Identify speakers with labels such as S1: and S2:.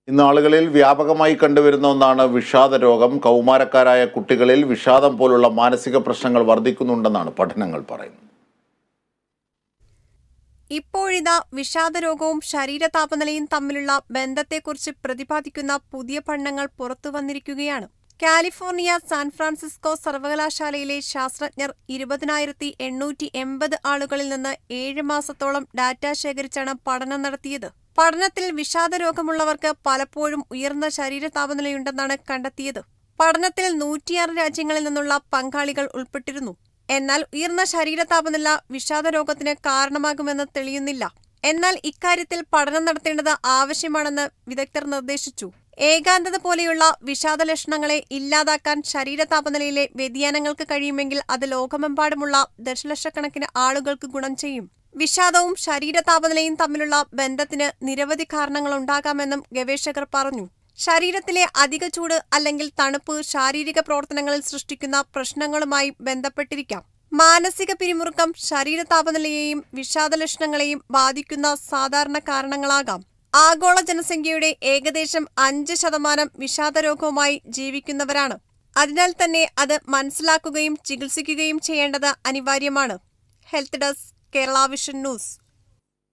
S1: ഇന്ന് ആളുകളിൽ വ്യാപകമായി കണ്ടുവരുന്ന ഒന്നാണ് വിഷാദ രോഗം. കൗമാരക്കാരായ കുട്ടികളിൽ വിഷാദം പോലുള്ള മാനസിക പ്രശ്നങ്ങൾ വർദ്ധിക്കുന്നുണ്ടെന്നാണ് പഠനങ്ങൾ പറയുന്നത്.
S2: ഇപ്പോഴിതാ വിഷാദരോഗവും ശരീരതാപനിലയും തമ്മിലുള്ള ബന്ധത്തെക്കുറിച്ച് പ്രതിപാദിക്കുന്ന പുതിയ പഠനങ്ങൾ പുറത്തുവന്നിരിക്കുകയാണ്. കാലിഫോർണിയ സാൻ ഫ്രാൻസിസ്കോ സർവകലാശാലയിലെ ശാസ്ത്രജ്ഞർ 20,880 ആളുകളിൽ നിന്ന് 7 മാസത്തോളം ഡാറ്റ ശേഖരിച്ചാണ് പഠനം നടത്തിയത്. പഠനത്തിൽ വിഷാദരോഗമുള്ളവർക്ക് പലപ്പോഴും ഉയർന്ന ശരീരതാപനിലയുണ്ടെന്നാണ് കണ്ടെത്തിയത്. പഠനത്തിൽ 106 രാജ്യങ്ങളിൽ നിന്നുള്ള പങ്കാളികൾ ഉൾപ്പെട്ടിരുന്നു. എന്നാൽ ഉയർന്ന ശരീരതാപനില വിഷാദരോഗത്തിന് കാരണമാകുമെന്ന് തെളിയുന്നില്ല. എന്നാൽ ഇക്കാര്യത്തിൽ പഠനം നടത്തേണ്ടത് ആവശ്യമാണെന്ന് വിദഗ്ധർ നിർദ്ദേശിച്ചു. ഏകാന്തത പോലെയുള്ള വിഷാദ ലക്ഷണങ്ങളെ ഇല്ലാതാക്കാൻ ശരീരതാപനിലയിലെ വ്യതിയാനങ്ങൾക്ക് കഴിയുമെങ്കിൽ അത് ലോകമെമ്പാടുമുള്ള ദശലക്ഷക്കണക്കിന് ആളുകൾക്ക് ഗുണം ചെയ്യും. വിഷാദവും ശരീരതാപനിലയും തമ്മിലുള്ള ബന്ധത്തിന് നിരവധി കാരണങ്ങളുണ്ടാകാമെന്നും ഗവേഷകർ പറഞ്ഞു. ശരീരത്തിലെ അധിക ചൂട് അല്ലെങ്കിൽ തണുപ്പ് ശാരീരിക പ്രവർത്തനങ്ങളിൽ സൃഷ്ടിക്കുന്ന പ്രശ്നങ്ങളുമായി ബന്ധപ്പെട്ടിരിക്കാം. മാനസിക പിരിമുറുക്കം ശരീരതാപനിലയെയും വിഷാദലക്ഷണങ്ങളെയും ബാധിക്കുന്ന സാധാരണ കാരണങ്ങളാകാം. ആഗോള ജനസംഖ്യയുടെ ഏകദേശം 5% വിഷാദരോഗവുമായി ജീവിക്കുന്നവരാണ്. അതിനാൽ തന്നെ അത് മനസ്സിലാക്കുകയും ചികിത്സിക്കുകയും ചെയ്യേണ്ടത് അനിവാര്യമാണ്. Health desk, Kerala vision news.